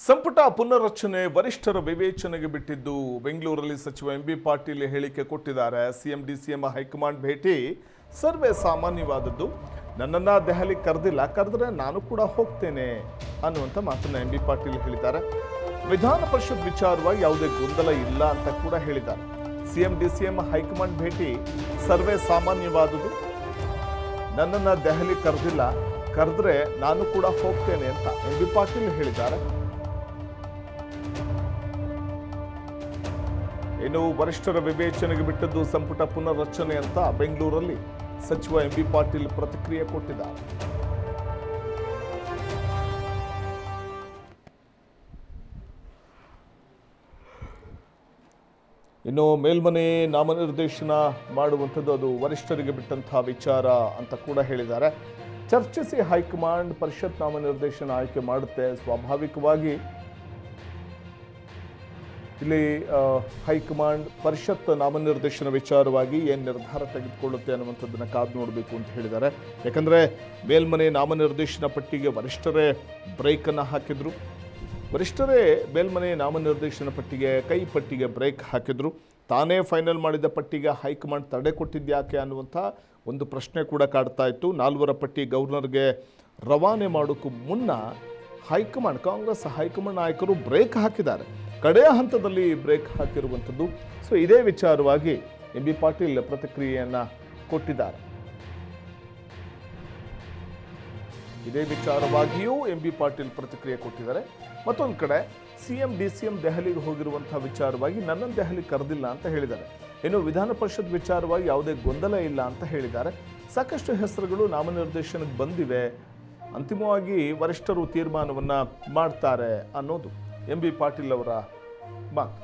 ಸಂಪುಟ ಪುನರ್ರಚನೆ ವರಿಷ್ಠರ ವಿವೇಚನೆಗೆ ಬಿಟ್ಟಿದ್ದು ಬೆಂಗಳೂರಲ್ಲಿ ಸಚಿವ ಎಂಬಿ ಪಾಟೀಲ್ ಹೇಳಿಕೆ ಕೊಟ್ಟಿದ್ದಾರೆ. ಸಿಎಂ ಡಿಸಿಎಂ ಹೈಕಮಾಂಡ್ ಭೇಟಿ ಸರ್ವೇ ಸಾಮಾನ್ಯವಾದದ್ದು. ನನ್ನನ್ನು ದೆಹಲಿ ಕರೆದಿಲ್ಲ, ಕರೆದ್ರೆ ನಾನು ಕೂಡ ಹೋಗ್ತೇನೆ ಅನ್ನುವಂಥ ಮಾತನ್ನ ಎಂಬಿ ಪಾಟೀಲ್ ಹೇಳಿದ್ದಾರೆ. ವಿಧಾನ ಪರಿಷತ್ ವಿಚಾರವಾಗಿ ಯಾವುದೇ ಗೊಂದಲ ಇಲ್ಲ ಅಂತ ಕೂಡ ಹೇಳಿದ್ದಾರೆ. ಸಿಎಂ ಡಿಸಿಎಂ ಹೈಕಮಾಂಡ್ ಭೇಟಿ ಸರ್ವೇ ಸಾಮಾನ್ಯವಾದುದು. ನನ್ನನ್ನು ದೆಹಲಿ ಕರೆದಿಲ್ಲ, ಕರೆದ್ರೆ ನಾನು ಕೂಡ ಹೋಗ್ತೇನೆ ಅಂತ ಎಂಬಿ ಪಾಟೀಲ್ ಹೇಳಿದ್ದಾರೆ. ಇನ್ನು ವರಿಷ್ಠರ ವಿವೇಚನೆಗೆ ಬಿಟ್ಟದ್ದು ಸಂಪುಟ ಪುನರ್ರಚನೆ ಅಂತ ಬೆಂಗಳೂರಲ್ಲಿ ಸಚಿವ ಎಂಬಿ ಪಾಟೀಲ್ ಪ್ರತಿಕ್ರಿಯೆ ಕೊಟ್ಟಿದ್ದಾರೆ. ಇನ್ನು ಮೇಲ್ಮನೆ ನಾಮನಿರ್ದೇಶನ ಮಾಡುವಂಥದ್ದು ಅದು ವರಿಷ್ಠರಿಗೆ ಬಿಟ್ಟಂತಹ ವಿಚಾರ ಅಂತ ಕೂಡ ಹೇಳಿದ್ದಾರೆ. ಚರ್ಚಿಸಿ ಹೈಕಮಾಂಡ್ ಪರಿಷತ್ ನಾಮನಿರ್ದೇಶನ ಆಯ್ಕೆ ಮಾಡುತ್ತೆ. ಸ್ವಾಭಾವಿಕವಾಗಿ ಇಲ್ಲಿ ಹೈಕಮಾಂಡ್ ಪರಿಷತ್ ನಾಮನಿರ್ದೇಶನ ವಿಚಾರವಾಗಿ ಏನು ನಿರ್ಧಾರ ತೆಗೆದುಕೊಳ್ಳುತ್ತೆ ಅನ್ನುವಂಥದ್ದನ್ನು ಕಾದು ನೋಡಬೇಕು ಅಂತ ಹೇಳಿದ್ದಾರೆ. ಯಾಕಂದರೆ ಮೇಲ್ಮನೆ ನಾಮನಿರ್ದೇಶನ ಪಟ್ಟಿಗೆ ವರಿಷ್ಠರೇ ಬ್ರೇಕನ್ನು ಹಾಕಿದ್ರು. ವರಿಷ್ಠರೇ ಮೇಲ್ಮನೆ ನಾಮನಿರ್ದೇಶನ ಪಟ್ಟಿಗೆ ಕೈ ಪಟ್ಟಿಗೆ ಬ್ರೇಕ್ ಹಾಕಿದ್ರು. ತಾನೇ ಫೈನಲ್ ಮಾಡಿದ ಪಟ್ಟಿಗೆ ಹೈಕಮಾಂಡ್ ತಡೆ ಕೊಟ್ಟಿದ್ಯಾಕೆ ಅನ್ನುವಂಥ ಒಂದು ಪ್ರಶ್ನೆ ಕೂಡ ಕಾಡ್ತಾ ಇತ್ತು. 4ರ ಪಟ್ಟಿ ಗವರ್ನರ್ಗೆ ರವಾನೆ ಮಾಡೋಕ್ಕೂ ಮುನ್ನ ಹೈಕಮಾಂಡ್ ಕಾಂಗ್ರೆಸ್ ಹೈಕಮಾಂಡ್ ನಾಯಕರು ಬ್ರೇಕ್ ಹಾಕಿದ್ದಾರೆ. ಕಡೆಯ ಹಂತದಲ್ಲಿ ಬ್ರೇಕ್ ಹಾಕಿರುವಂಥದ್ದು. ಸೊ ಇದೇ ವಿಚಾರವಾಗಿ ಎಂಬಿ ಪಾಟೀಲ್ ಪ್ರತಿಕ್ರಿಯೆಯನ್ನು ಕೊಟ್ಟಿದ್ದಾರೆ. ಇದೇ ವಿಚಾರವಾಗಿಯೂ ಎಂಬಿ ಪಾಟೀಲ್ ಪ್ರತಿಕ್ರಿಯೆ ಕೊಟ್ಟಿದ್ದಾರೆ. ಮತ್ತೊಂದು ಕಡೆ ಸಿಎಂ ಡಿಸಿಎಂ ದೆಹಲಿಗೆ ಹೋಗಿರುವಂತಹ ವಿಚಾರವಾಗಿ ನನ್ನನ್ನು ದೆಹಲಿ ಕರೆದಿಲ್ಲ ಅಂತ ಹೇಳಿದ್ದಾರೆ. ಇನ್ನು ವಿಧಾನ ಪರಿಷತ್ ವಿಚಾರವಾಗಿ ಯಾವುದೇ ಗೊಂದಲ ಇಲ್ಲ ಅಂತ ಹೇಳಿದ್ದಾರೆ. ಸಾಕಷ್ಟು ಹೆಸರುಗಳು ನಾಮನಿರ್ದೇಶನಕ್ಕೆ ಬಂದಿವೆ. ಅಂತಿಮವಾಗಿ ವರಿಷ್ಠರು ತೀರ್ಮಾನವನ್ನು ಮಾಡ್ತಾರೆ ಅನ್ನೋದು ಎಂಬಿ ಪಾಟೀಲ್ ಅವರ ಮಾತು.